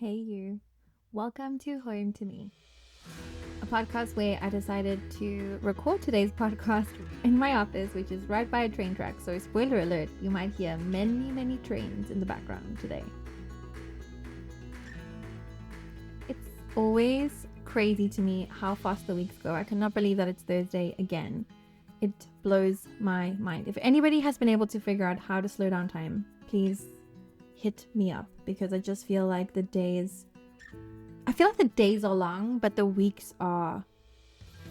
Hey, you. Welcome to Home to Me, a podcast where I decided to record today's podcast in my office, which is right by a train track. So, spoiler alert, you might hear many trains in the background today. It's always crazy to me how fast the weeks go. I cannot believe that it's Thursday again. It blows my mind. If anybody has been able to figure out how to slow down time, please hit me up, because I just feel like the days are long, but the weeks are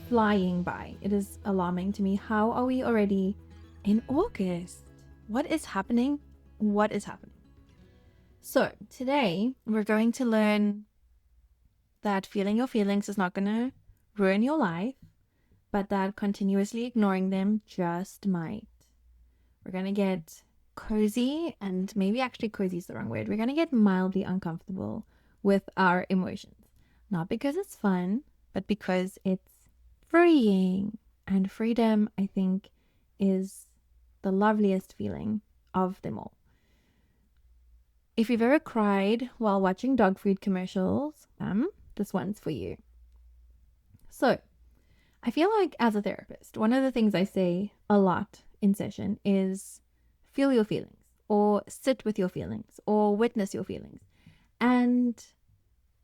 flying by. It is alarming to me. How are we already in August? What is happening? What is happening? So today we're going to learn that feeling your feelings is not going to ruin your life, but that continuously ignoring them just might. We're going to get cozy, and maybe actually cozy is the wrong word. We're going to get mildly uncomfortable with our emotions. Not because it's fun, but because it's freeing. And freedom, I think, is the loveliest feeling of them all. If you've ever cried while watching dog food commercials, this one's for you. So, I feel like as a therapist, one of the things I say a lot in session is feel your feelings, or sit with your feelings, or witness your feelings. And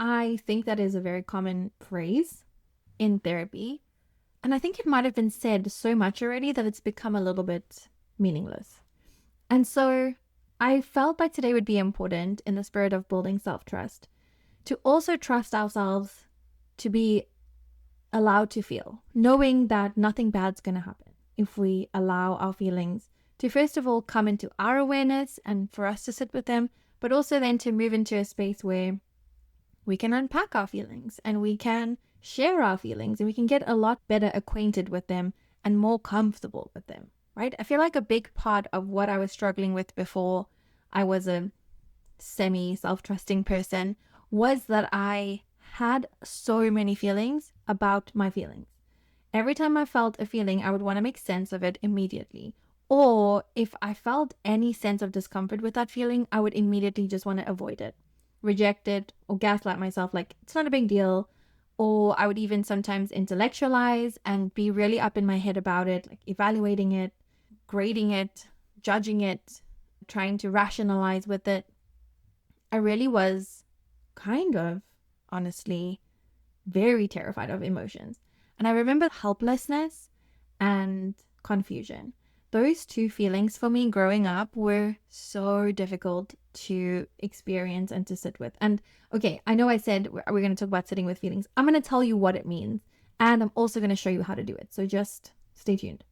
I think that is a very common phrase in therapy. And I think it might have been said so much already that it's become a little bit meaningless. And so I felt like today would be important, in the spirit of building self-trust, to also trust ourselves to be allowed to feel, knowing that nothing bad's going to happen if we allow our feelings to, first of all, come into our awareness and for us to sit with them, but also then to move into a space where we can unpack our feelings and we can share our feelings and we can get a lot better acquainted with them and more comfortable with them, right? I feel like a big part of what I was struggling with before I was a semi-self-trusting person was that I had so many feelings about my feelings. Every time I felt a feeling, I would want to make sense of it immediately. Or if I felt any sense of discomfort with that feeling, I would immediately just want to avoid it, reject it, or gaslight myself like it's not a big deal. Or I would even sometimes intellectualize and be really up in my head about it, like evaluating it, grading it, judging it, trying to rationalize with it. I really was kind of, honestly, very terrified of emotions. And I remember helplessness and confusion. Those two feelings for me growing up were so difficult to experience and to sit with. And okay, I know I said we're going to talk about sitting with feelings. I'm going to tell you what it means, and I'm also going to show you how to do it. So just stay tuned.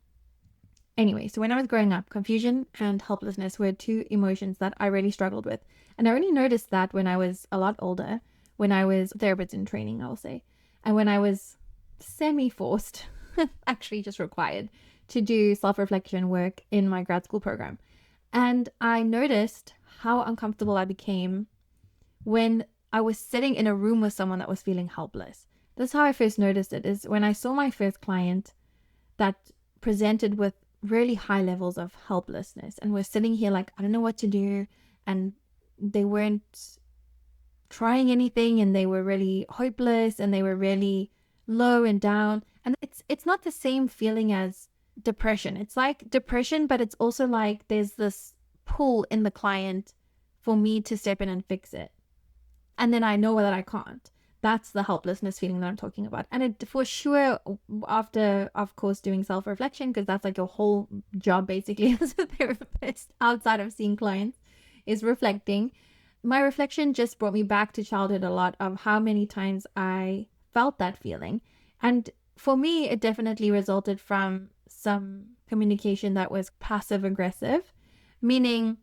Anyway, so when I was growing up, confusion and helplessness were two emotions that I really struggled with. And I only noticed that when I was a lot older, when I was therapist in training, I'll say, and when I was semi-forced, actually just required, to do self-reflection work in my grad school program. And I noticed how uncomfortable I became when I was sitting in a room with someone that was feeling helpless. That's how I first noticed it, is when I saw my first client that presented with really high levels of helplessness and was sitting here like, I don't know what to do. And they weren't trying anything, and they were really hopeless, and they were really low and down. And it's not the same feeling as depression. It's like depression, but it's also like there's this pull in the client for me to step in and fix it. And then I know that I can't. That's the helplessness feeling that I'm talking about. And it for sure, after, of course, doing self-reflection, because that's like your whole job basically as a therapist outside of seeing clients, is reflecting. My reflection just brought me back to childhood a lot, of how many times I felt that feeling. And for me, it definitely resulted from some communication that was passive aggressive, meaning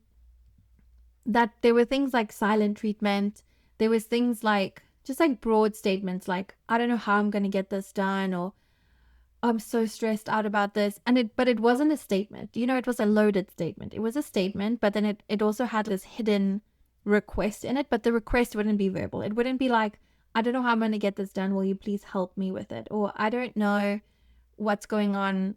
that there were things like silent treatment. There was things like just like broad statements like, I don't know how I'm going to get this done, or I'm so stressed out about this. But it wasn't a statement. It was a loaded statement. It was a statement, but then it also had this hidden request in it, but the request wouldn't be verbal. It wouldn't be like, I don't know how I'm going to get this done. Will you please help me with it? Or I don't know what's going on.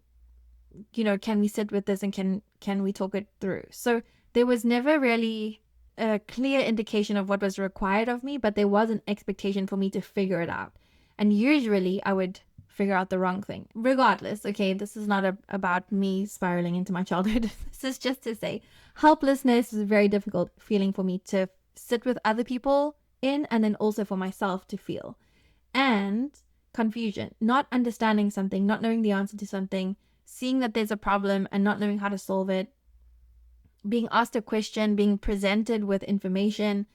Can we sit with this and can we talk it through? So there was never really a clear indication of what was required of me, but there was an expectation for me to figure it out. And usually I would figure out the wrong thing. Regardless, okay, this is not about me spiraling into my childhood. This is just to say helplessness is a very difficult feeling for me to sit with other people in, and then also for myself to feel. And confusion, not understanding something, not knowing the answer to something, seeing that there's a problem and not knowing how to solve it, being asked a question, being presented with information,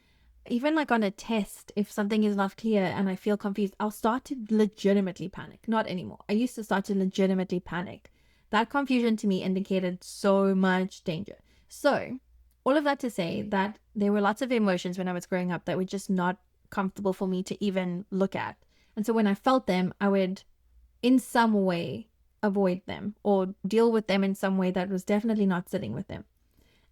even like on a test, if something is not clear and I feel confused, I'll start to legitimately panic. Not anymore. I used to start to legitimately panic. That confusion to me indicated so much danger. So all of that to say that there were lots of emotions when I was growing up that were just not comfortable for me to even look at. And so when I felt them, I would in some way avoid them or deal with them in some way that was definitely not sitting with them.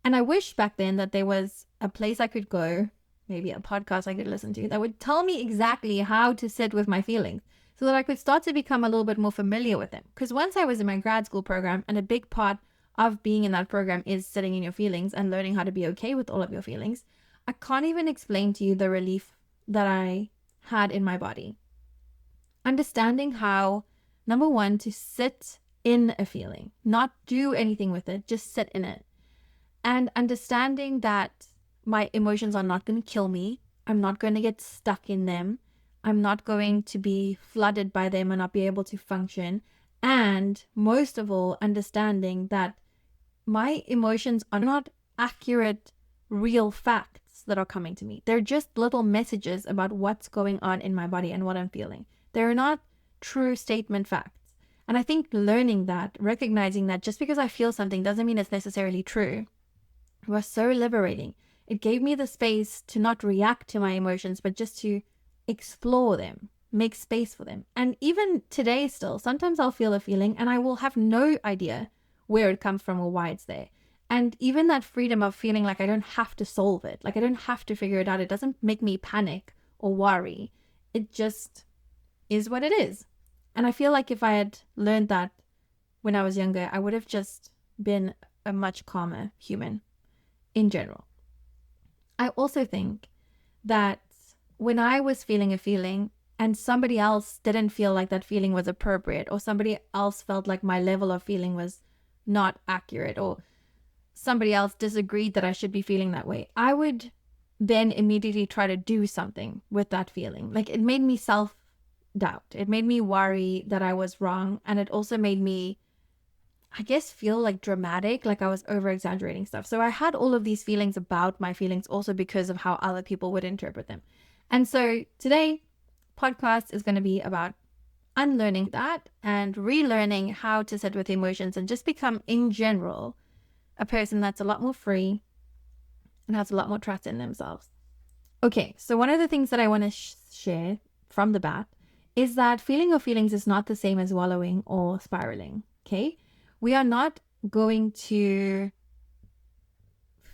And I wish back then that there was a place I could go, maybe a podcast I could listen to, that would tell me exactly how to sit with my feelings so that I could start to become a little bit more familiar with them. Because once I was in my grad school program, and a big part of being in that program is sitting in your feelings and learning how to be okay with all of your feelings, I can't even explain to you the relief that I had in my body. Understanding how, number one, to sit in a feeling, not do anything with it, just sit in it. And understanding that my emotions are not going to kill me. I'm not going to get stuck in them. I'm not going to be flooded by them and not be able to function. And most of all, understanding that my emotions are not accurate, real facts that are coming to me. They're just little messages about what's going on in my body and what I'm feeling. They're not true statement facts. And I think learning that, recognizing that just because I feel something doesn't mean it's necessarily true, was so liberating. It gave me the space to not react to my emotions, but just to explore them, make space for them. And even today still, sometimes I'll feel a feeling and I will have no idea where it comes from or why it's there. And even that freedom of feeling like I don't have to solve it, like I don't have to figure it out, it doesn't make me panic or worry. It just is what it is. And I feel like if I had learned that when I was younger, I would have just been a much calmer human in general. I also think that when I was feeling a feeling and somebody else didn't feel like that feeling was appropriate, or somebody else felt like my level of feeling was not accurate, or somebody else disagreed that I should be feeling that way, I would then immediately try to do something with that feeling. Like it made me self-doubt. It made me worry that I was wrong. And it also made me, I guess, feel like dramatic, like I was over exaggerating stuff. So I had all of these feelings about my feelings also because of how other people would interpret them. And so today, podcast is going to be about unlearning that and relearning how to sit with emotions and just become, in general, a person that's a lot more free and has a lot more trust in themselves. Okay, so one of the things that I want to share from the bat is that feeling your feelings is not the same as wallowing or spiraling, okay? We are not going to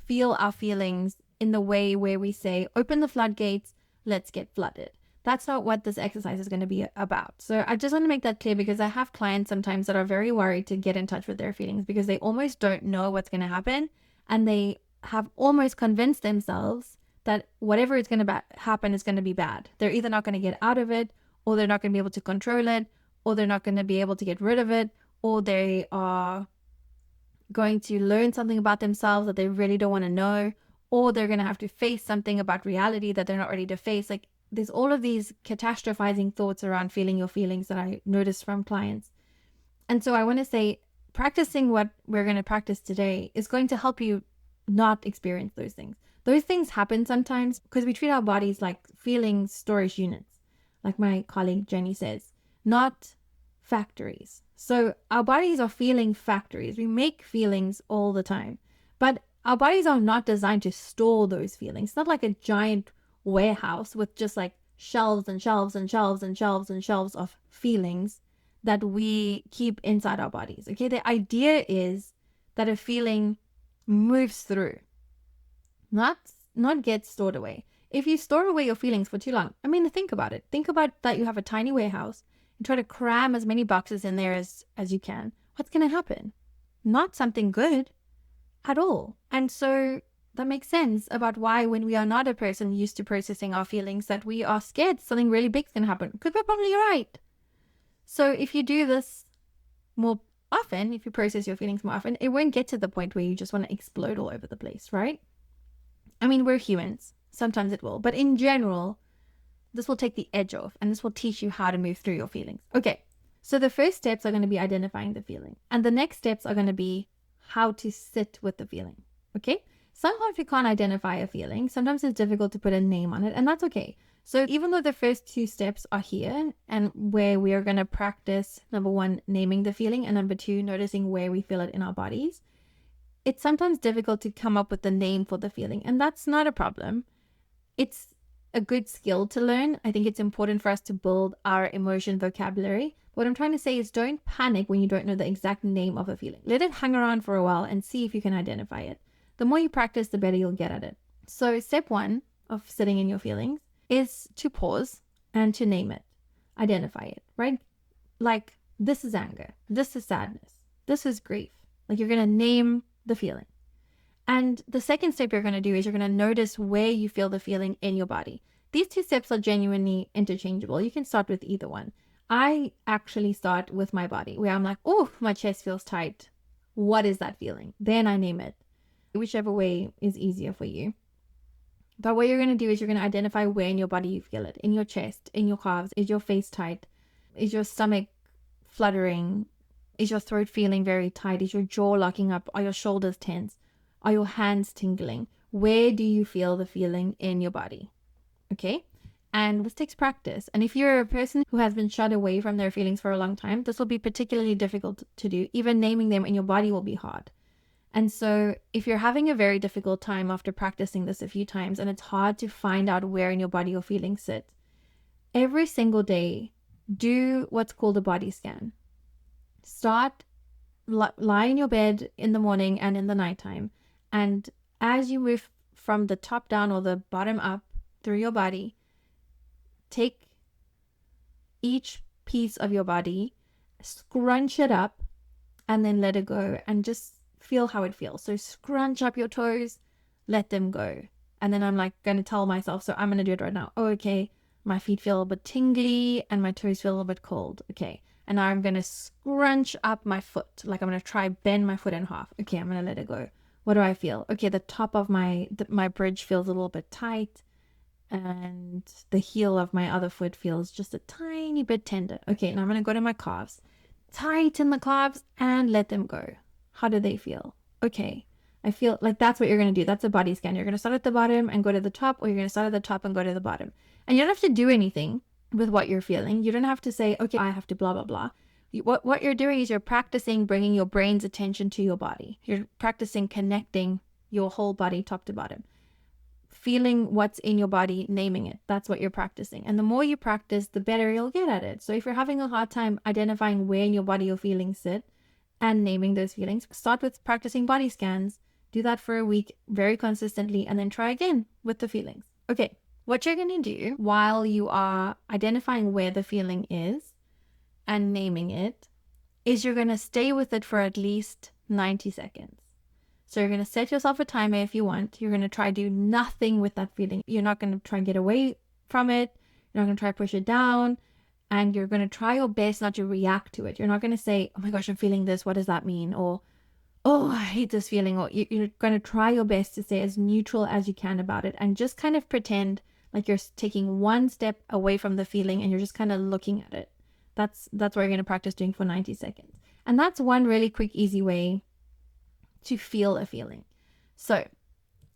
feel our feelings in the way where we say, open the floodgates, let's get flooded. That's not what this exercise is going to be about. So I just want to make that clear because I have clients sometimes that are very worried to get in touch with their feelings because they almost don't know what's going to happen. And they have almost convinced themselves that whatever is going to happen is going to be bad. They're either not going to get out of it, or they're not going to be able to control it, or they're not going to be able to get rid of it, or they are going to learn something about themselves that they really don't want to know, or they're going to have to face something about reality that they're not ready to face. Like there's all of these catastrophizing thoughts around feeling your feelings that I noticed from clients. And so I want to say, practicing what we're going to practice today is going to help you not experience those things. Those things happen sometimes because we treat our bodies like feeling storage units, like my colleague Jenny says, not factories. So our bodies are feeling factories. We make feelings all the time, but our bodies are not designed to store those feelings. It's not like a giant warehouse with just like shelves and shelves and shelves and shelves and shelves of feelings that we keep inside our bodies. Okay, the idea is that a feeling moves through, not get stored away. If you store away your feelings for too long, I mean, think about it. Think about that you have a tiny warehouse and try to cram as many boxes in there as you can. What's going to happen? Not something good at all. And so that makes sense about why, when we are not a person used to processing our feelings, that we are scared something really big's going to happen. Because we're probably right. So if you do this more often, if you process your feelings more often, it won't get to the point where you just want to explode all over the place, right? I mean, we're humans. Sometimes it will. But in general, this will take the edge off, and this will teach you how to move through your feelings. Okay, so the first steps are going to be identifying the feeling. And the next steps are going to be how to sit with the feeling. Okay? Sometimes we can't identify a feeling. Sometimes it's difficult to put a name on it, and that's okay. So even though the first two steps are here, and where we are going to practice, number one, naming the feeling, and number two, noticing where we feel it in our bodies, it's sometimes difficult to come up with a name for the feeling, and that's not a problem. It's a good skill to learn. I think it's important for us to build our emotion vocabulary. What I'm trying to say is, don't panic when you don't know the exact name of a feeling. Let it hang around for a while and see if you can identify it. The more you practice, the better you'll get at it. So step one of sitting in your feelings is to pause and to name it. Identify it, right? Like, this is anger. This is sadness. This is grief. Like, you're going to name the feeling. And the second step you're going to do is you're going to notice where you feel the feeling in your body. These two steps are genuinely interchangeable. You can start with either one. I actually start with my body, where I'm like, oh, my chest feels tight. What is that feeling? Then I name it. Whichever way is easier for you. But what you're going to do is you're going to identify where in your body you feel it. In your chest, in your calves. Is your face tight? Is your stomach fluttering? Is your throat feeling very tight? Is your jaw locking up? Are your shoulders tense? Are your hands tingling? Where do you feel the feeling in your body? Okay? And this takes practice. And if you're a person who has been shut away from their feelings for a long time, this will be particularly difficult to do. Even naming them in your body will be hard. And so if you're having a very difficult time after practicing this a few times, and it's hard to find out where in your body your feelings sit, every single day, do what's called a body scan. Start, lie in your bed in the morning and in the nighttime. And as you move from the top down or the bottom up through your body, take each piece of your body, scrunch it up, and then let it go, and just feel how it feels. So scrunch up your toes, let them go. And then I'm like going to tell myself, so I'm going to do it right now. Oh, okay, my feet feel a bit tingly and my toes feel a little bit cold. Okay. And now I'm going to scrunch up my foot. Like, I'm going to try bend my foot in half. Okay, I'm going to let it go. What do I feel? Okay, the top of my bridge feels a little bit tight, and the heel of my other foot feels just a tiny bit tender. Okay, now I'm going to go to my calves. Tighten the calves and let them go. How do they feel? Okay, I feel like that's what you're going to do. That's a body scan. You're going to start at the bottom and go to the top, or you're going to start at the top and go to the bottom. And you don't have to do anything with what you're feeling. You don't have to say, okay, I have to blah, blah, blah. What you're doing is you're practicing bringing your brain's attention to your body. You're practicing connecting your whole body top to bottom. Feeling what's in your body, naming it. That's what you're practicing. And the more you practice, the better you'll get at it. So if you're having a hard time identifying where in your body your feelings sit and naming those feelings, start with practicing body scans. Do that for a week very consistently, and then try again with the feelings. Okay, what you're going to do while you are identifying where the feeling is and naming it is you're going to stay with it for at least 90 seconds. So you're going to set yourself a timer if you want. You're going to try do nothing with that feeling. You're not going to try and get away from it. You're not going to try to push it down. And you're going to try your best not to react to it. You're not going to say, oh my gosh, I'm feeling this. What does that mean? Or, oh, I hate this feeling. Or you're going to try your best to stay as neutral as you can about it, and just kind of pretend like you're taking one step away from the feeling and you're just kind of looking at it. That's what you're going to practice doing for 90 seconds. And that's one really quick, easy way to feel a feeling. So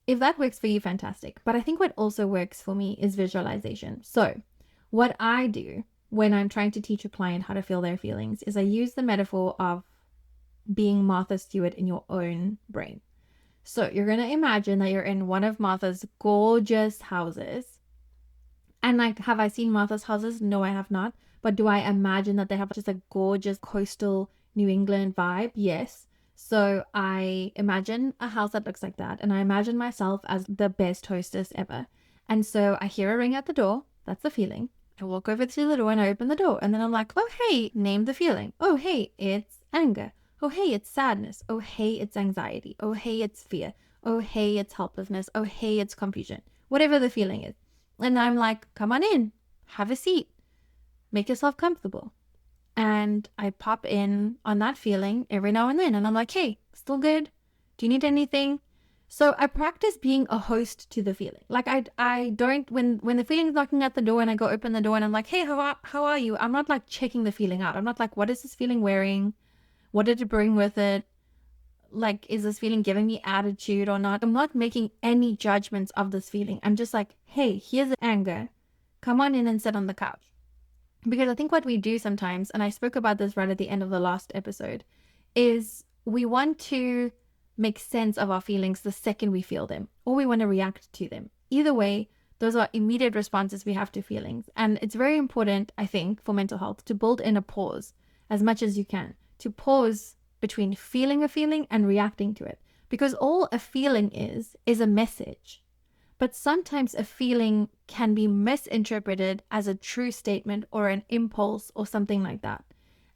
if that works for you, fantastic. But I think what also works for me is visualization. So what I do when I'm trying to teach a client how to feel their feelings is I use the metaphor of being Martha Stewart in your own brain. So you're going to imagine that you're in one of Martha's gorgeous houses. And like, have I seen Martha's houses? No, I have not. But do I imagine that they have just a gorgeous coastal New England vibe? Yes. So I imagine a house that looks like that. And I imagine myself as the best hostess ever. And so I hear a ring at the door. That's the feeling. I walk over to the door and I open the door. And then I'm like, oh, hey, name the feeling. Oh, hey, it's anger. Oh, hey, it's sadness. Oh, hey, it's anxiety. Oh, hey, it's fear. oh, hey, it's helplessness. Oh, hey, it's confusion. Whatever the feeling is. And I'm like, come on in, have a seat, make yourself comfortable. And I pop in on that feeling every now and then. And I'm like, hey, still good? Do you need anything? So I practice being a host to the feeling. Like I don't, when the feeling's knocking at the door and I go open the door and I'm like, hey, how are you? I'm not like checking the feeling out. I'm not like, what is this feeling wearing? What did it bring with it? Like, is this feeling giving me attitude or not? I'm not making any judgments of this feeling. I'm just like, hey, here's anger. Come on in and sit on the couch. Because I think what we do sometimes, and I spoke about this right at the end of the last episode, is we want to make sense of our feelings the second we feel them, or we want to react to them. Either way, those are immediate responses we have to feelings. And it's very important, I think, for mental health to build in a pause as much as you can, to pause between feeling a feeling and reacting to it. Because all a feeling is a message. But sometimes a feeling can be misinterpreted as a true statement or an impulse or something like that.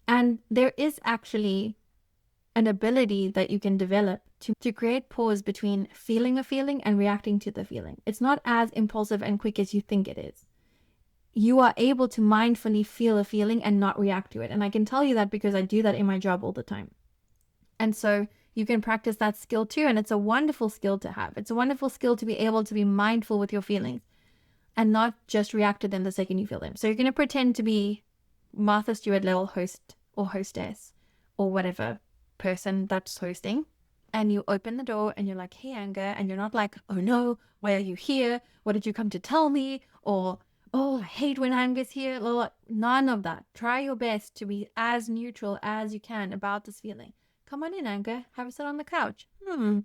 And there is actually an ability that you can develop to create pause between feeling a feeling and reacting to the feeling. It's not as impulsive and quick as you think it is. You are able to mindfully feel a feeling and not react to it. And I can tell you that because I do that in my job all the time. And so you can practice that skill too. And it's a wonderful skill to have. It's a wonderful skill to be able to be mindful with your feelings and not just react to them the second you feel them. So you're going to pretend to be Martha Stewart level host or hostess or whatever person that's hosting. And you open the door and you're like, hey, anger. And you're not like, oh no, why are you here? What did you come to tell me? Or, oh, I hate when anger's here. None of that. Try your best to be as neutral as you can about this feeling. Come on in, anger. Have a sit on the couch. Are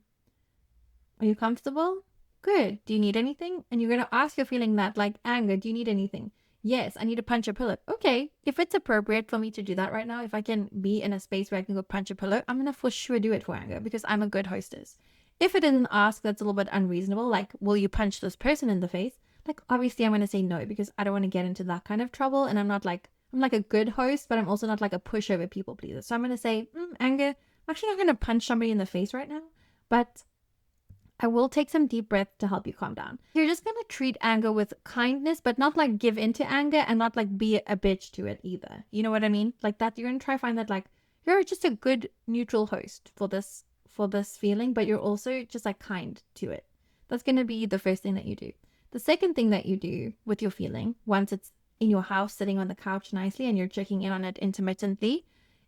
you comfortable? Good. Do you need anything? And you're going to ask your feeling that, like, anger, do you need anything? Yes, I need to punch a pillow. Okay, if it's appropriate for me to do that right now, if I can be in a space where I can go punch a pillow, I'm going to for sure do it for anger because I'm a good hostess. If it is an ask that's a little bit unreasonable, like, will you punch this person in the face? Like, obviously I'm going to say no because I don't want to get into that kind of trouble. And I'm like a good host, but I'm also not like a pushover people pleaser. So I'm going to say, anger, I'm actually not going to punch somebody in the face right now, but I will take some deep breaths to help you calm down. You're just going to treat anger with kindness, but not like give into anger and not like be a bitch to it either. You know what I mean? Like that, you're going to try find that like you're just a good neutral host for this feeling, but you're also just like kind to it. That's going to be the first thing that you do. The second thing that you do with your feeling, once it's in your house sitting on the couch nicely and you're checking in on it intermittently,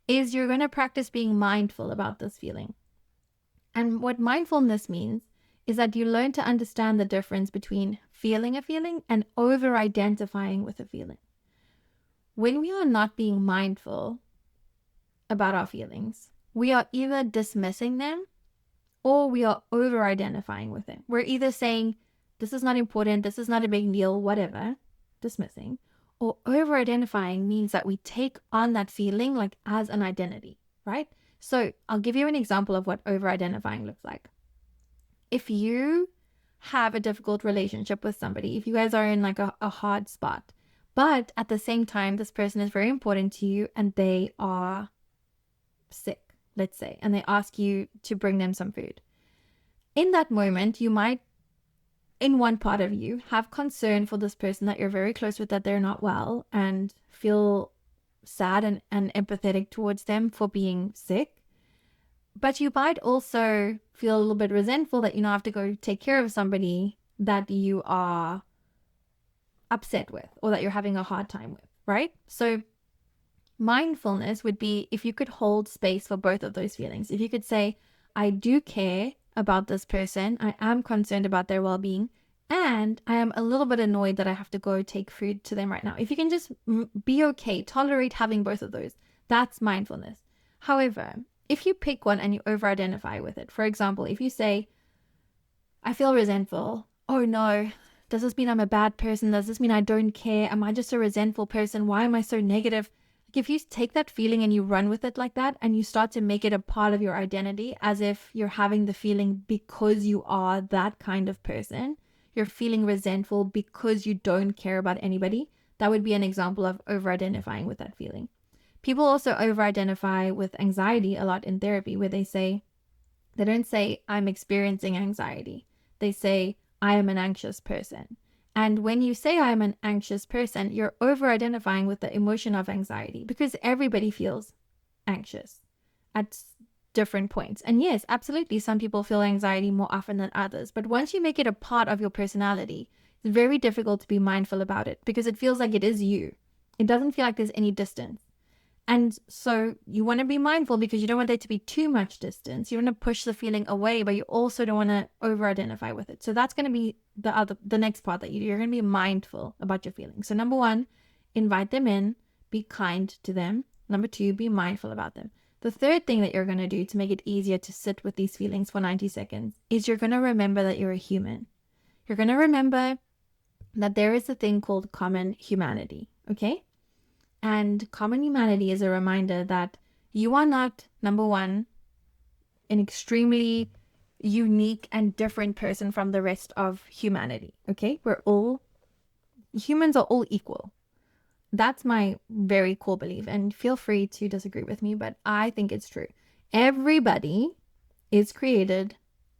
is you're going to practice being mindful about this feeling. And what mindfulness means is that you learn to understand the difference between feeling a feeling and over-identifying with a feeling. When we are not being mindful about our feelings, we are either dismissing them or we are over-identifying with them. We're either saying, this is not important, this is not a big deal, whatever, dismissing, or over-identifying means that we take on that feeling like as an identity, right? So I'll give you an example of what over-identifying looks like. If you have a difficult relationship with somebody, if you guys are in like a hard spot, but at the same time, this person is very important to you and they are sick, let's say, and they ask you to bring them some food. In that moment, you might, in one part of you, have concern for this person that you're very close with, that they're not well, and feel sad and empathetic towards them for being sick. But you might also feel a little bit resentful that you now have to go take care of somebody that you are upset with or that you're having a hard time with, right? So mindfulness would be if you could hold space for both of those feelings. If you could say, I do care about this person, I am concerned about their well-being, and I am a little bit annoyed that I have to go take food to them right now. If you can just be okay, tolerate having both of those, that's mindfulness. However, if you pick one and you over-identify with it, for example, if you say, I feel resentful, oh no, does this mean I'm a bad person? Does this mean I don't care? Am I just a resentful person? Why am I so negative? If you take that feeling and you run with it like that and you start to make it a part of your identity as if you're having the feeling because you are that kind of person, you're feeling resentful because you don't care about anybody, that would be an example of over-identifying with that feeling. People also over-identify with anxiety a lot in therapy, where they say They don't say, I'm experiencing anxiety. They say, I am an anxious person. And when you say I am an anxious person, you're over identifying with the emotion of anxiety because everybody feels anxious at different points. And yes, absolutely, some people feel anxiety more often than others. But once you make it a part of your personality, it's very difficult to be mindful about it because it feels like it is you. It doesn't feel like there's any distance. And so you want to be mindful because you don't want there to be too much distance. You want to push the feeling away, but you also don't want to over-identify with it. So that's going to be the next part that you're going to be mindful about your feelings. So number 1, invite them in, be kind to them. Number 2, be mindful about them. The third thing that you're going to do to make it easier to sit with these feelings for 90 seconds is you're going to remember that you're a human. You're going to remember that there is a thing called common humanity, okay? And common humanity is a reminder that you are not, number 1, an extremely unique and different person from the rest of humanity, okay? Humans are all equal. That's my very core belief, and feel free to disagree with me, but I think it's true. Everybody is created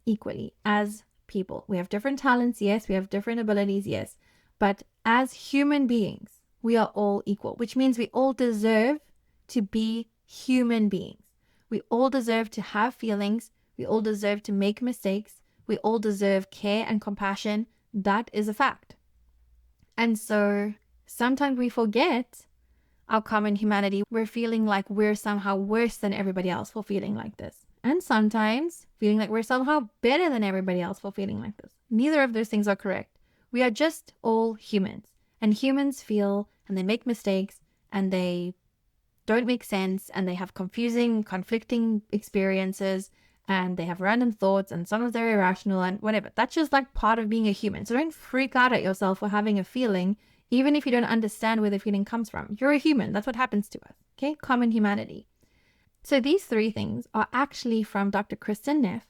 equally as people. We have different talents, yes. We have different abilities, yes. But as human beings, we are all equal, which means we all deserve to be human beings. We all deserve to have feelings. We all deserve to make mistakes. We all deserve care and compassion. That is a fact. And so sometimes we forget our common humanity. We're feeling like we're somehow worse than everybody else for feeling like this. And sometimes feeling like we're somehow better than everybody else for feeling like this. Neither of those things are correct. We are just all humans. And humans feel and they make mistakes and they don't make sense and they have confusing, conflicting experiences and they have random thoughts and sometimes they're irrational and whatever. That's just like part of being a human. So don't freak out at yourself for having a feeling, even if you don't understand where the feeling comes from. You're a human. That's what happens to us. Okay? Common humanity. So these 3 things are actually from Dr. Kristen Neff,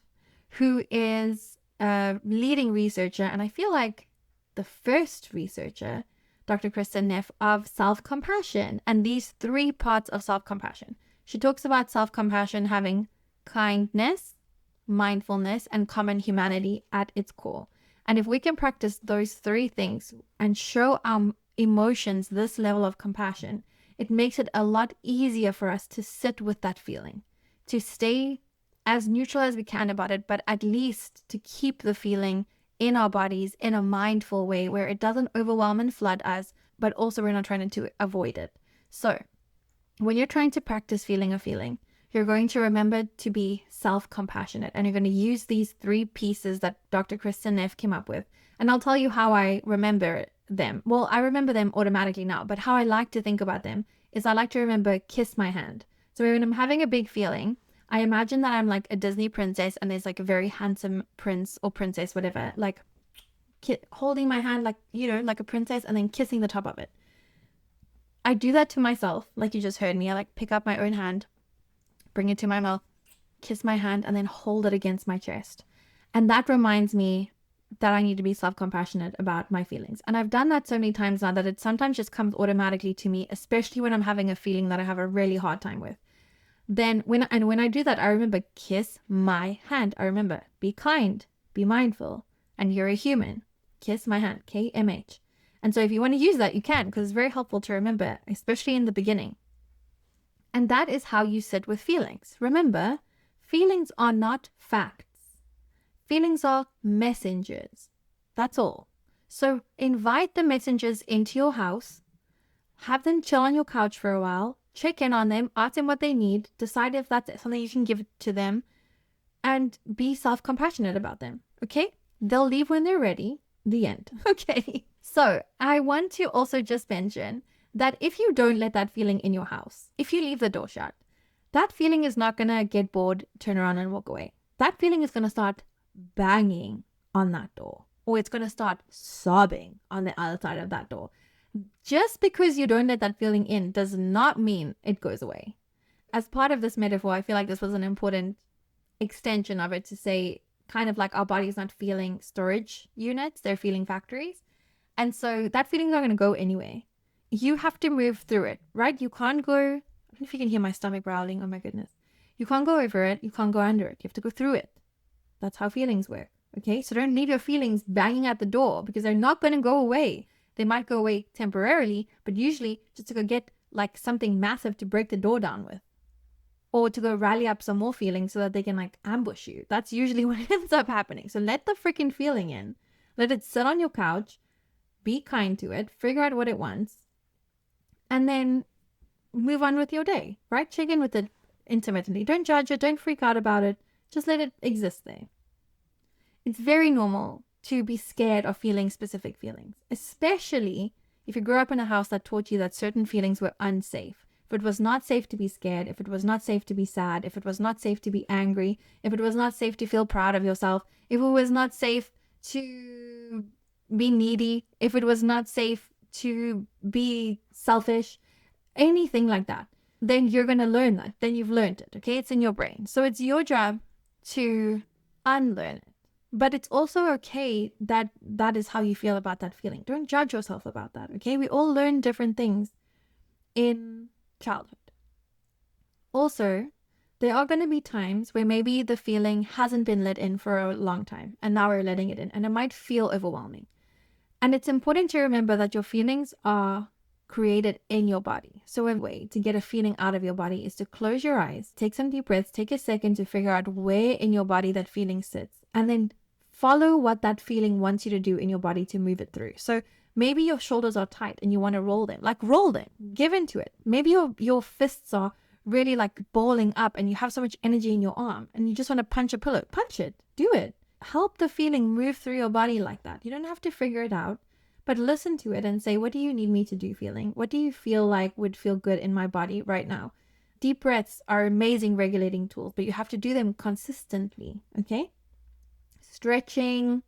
who is a leading researcher, and I feel like the first researcher, Dr. Kristen Neff, of self-compassion and these 3 parts of self-compassion. She talks about self-compassion having kindness, mindfulness, and common humanity at its core. And if we can practice those 3 things and show our emotions this level of compassion, it makes it a lot easier for us to sit with that feeling, to stay as neutral as we can about it, but at least to keep the feeling in our bodies in a mindful way where it doesn't overwhelm and flood us, but also we're not trying to avoid it. So when you're trying to practice feeling a feeling, you're going to remember to be self-compassionate, and you're going to use these 3 pieces that Dr. Kristen Neff came up with. And I'll tell you how I remember them. Well, I remember them automatically now, but how I like to think about them is I like to remember kiss my hand. So when I'm having a big feeling, I imagine that I'm like a Disney princess and there's like a very handsome prince or princess, whatever, like holding my hand like, like a princess and then kissing the top of it. I do that to myself, like you just heard me. I like pick up my own hand, bring it to my mouth, kiss my hand, and then hold it against my chest. And that reminds me that I need to be self-compassionate about my feelings. And I've done that so many times now that it sometimes just comes automatically to me, especially when I'm having a feeling that I have a really hard time with. Then when I do that, I remember kiss my hand. I remember be kind, be mindful, and you're a human. Kiss my hand, KMH. And so if you want to use that, you can, because it's very helpful to remember, especially in the beginning. And that is how you sit with feelings. Remember, feelings are not facts. Feelings are messengers. That's all. So invite the messengers into your house, have them chill on your couch for a while, check in on them, ask them what they need, decide if that's something you can give to them, and be self-compassionate about them. Okay? They'll leave when they're ready. The end. Okay. So I want to also just mention that if you don't let that feeling in your house, if you leave the door shut, that feeling is not going to get bored, turn around and walk away. That feeling is going to start banging on that door, or it's going to start sobbing on the other side of that door. Just because you don't let that feeling in does not mean it goes away. As part of this metaphor, I feel like this was an important extension of it to say kind of like our body's not feeling storage units, they're feeling factories. And so that feeling's not going to go anywhere. You have to move through it, right? You can't go, I don't know if you can hear my stomach growling, oh my goodness. You can't go over it, you can't go under it, you have to go through it. That's how feelings work. Okay, so don't leave your feelings banging at the door, because they're not going to go away. They might go away temporarily, but usually just to go get like something massive to break the door down with, or to go rally up some more feelings so that they can like ambush you. That's usually what ends up happening. So let the freaking feeling in. Let it sit on your couch. Be kind to it. Figure out what it wants. And then move on with your day, right? Check in with it intermittently. Don't judge it. Don't freak out about it. Just let it exist there. It's very normal to be scared of feeling specific feelings, especially if you grew up in a house that taught you that certain feelings were unsafe. If it was not safe to be scared, if it was not safe to be sad, if it was not safe to be angry, if it was not safe to feel proud of yourself, if it was not safe to be needy, if it was not safe to be selfish, anything like that, then you're going to learn that. Then you've learned it, okay? It's in your brain. So it's your job to unlearn it. But it's also okay that that is how you feel about that feeling. Don't judge yourself about that, okay? We all learn different things in childhood. Also, there are going to be times where maybe the feeling hasn't been let in for a long time, and now we're letting it in, and it might feel overwhelming. And it's important to remember that your feelings are created in your body. So a way to get a feeling out of your body is to close your eyes, take some deep breaths, take a second to figure out where in your body that feeling sits, and then follow what that feeling wants you to do in your body to move it through. So maybe your shoulders are tight and you want to roll them. Like roll them, give into it. Maybe your fists are really like balling up and you have so much energy in your arm and you just want to punch a pillow. Punch it, do it. Help the feeling move through your body like that. You don't have to figure it out, but listen to it and say, what do you need me to do, feeling? What do you feel like would feel good in my body right now? Deep breaths are amazing regulating tools, but you have to do them consistently, okay? Stretching,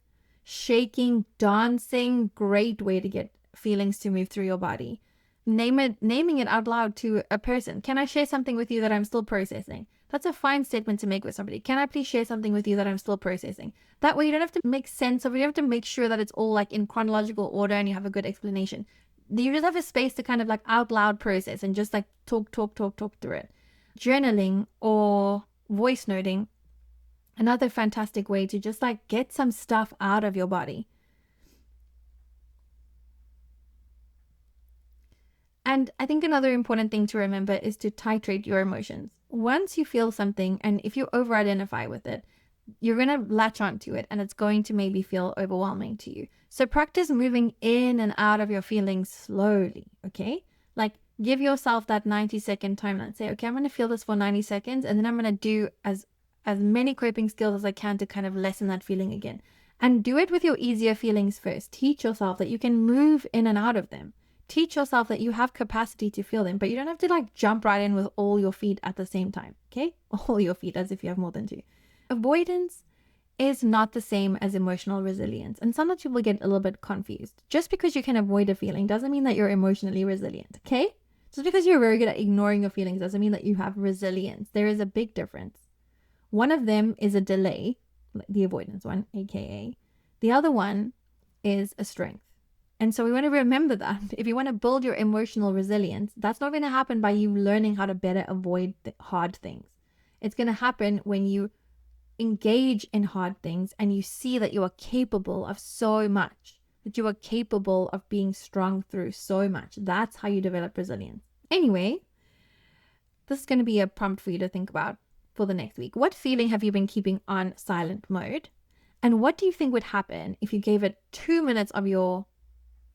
shaking, dancing, great way to get feelings to move through your body. Naming it out loud to a person. Can I share something with you that I'm still processing? That's a fine statement to make with somebody. Can I please share something with you that I'm still processing? That way you don't have to make sense of it. You have to make sure that it's all like in chronological order and you have a good explanation. You just have a space to kind of like out loud process and just like talk through it. Journaling or voice noting, another fantastic way to just like get some stuff out of your body. And I think another important thing to remember is to titrate your emotions. Once you feel something, and if you over-identify with it, you're going to latch onto it and it's going to maybe feel overwhelming to you. So practice moving in and out of your feelings slowly, okay? Like give yourself that 90-second timeline. Say, okay, I'm going to feel this for 90 seconds and then I'm going to do as many coping skills as I can to kind of lessen that feeling again. And do it with your easier feelings first. Teach yourself that you can move in and out of them. Teach yourself that you have capacity to feel them, but you don't have to like jump right in with all your feet at the same time, okay? All your feet, as if you have more than two. Avoidance is not the same as emotional resilience. And sometimes people get a little bit confused. Just because you can avoid a feeling doesn't mean that you're emotionally resilient, okay? Just because you're very good at ignoring your feelings doesn't mean that you have resilience. There is a big difference. One of them is a delay, the avoidance one, aka. The other one is a strength. And so we want to remember that if you want to build your emotional resilience, that's not going to happen by you learning how to better avoid hard things. It's going to happen when you engage in hard things and you see that you are capable of so much, that you are capable of being strong through so much. That's how you develop resilience. Anyway, this is going to be a prompt for you to think about for the next week. What feeling have you been keeping on silent mode? And what do you think would happen if you gave it 2 minutes of your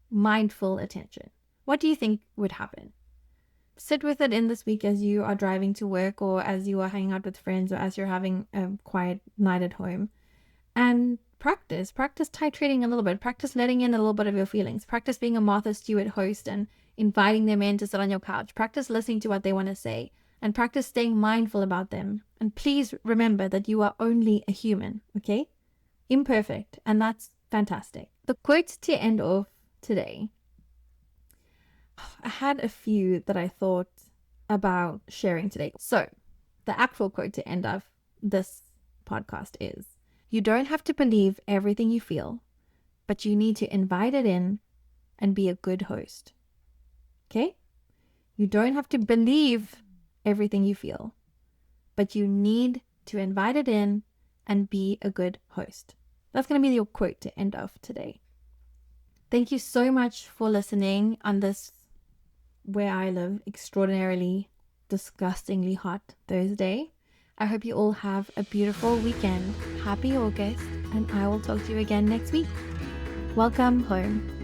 mindful attention? What do you think would happen? Sit with it in this week as you are driving to work or as you are hanging out with friends or as you're having a quiet night at home, and practice titrating a little bit, practice letting in a little bit of your feelings, practice being a Martha Stewart host and inviting them in to sit on your couch, practice listening to what they want to say, and practice staying mindful about them. And please remember that you are only a human, okay? Imperfect, and that's fantastic. The quote to end off today, I had a few that I thought about sharing today. So the actual quote to end off this podcast is, you don't have to believe everything you feel, but you need to invite it in and be a good host. Okay? You don't have to believe everything you feel, but you need to invite it in and be a good host. That's going to be your quote to end off today. Thank you so much for listening on this, where I live, extraordinarily, disgustingly hot Thursday. I hope you all have a beautiful weekend. Happy August, and I will talk to you again next week. Welcome home.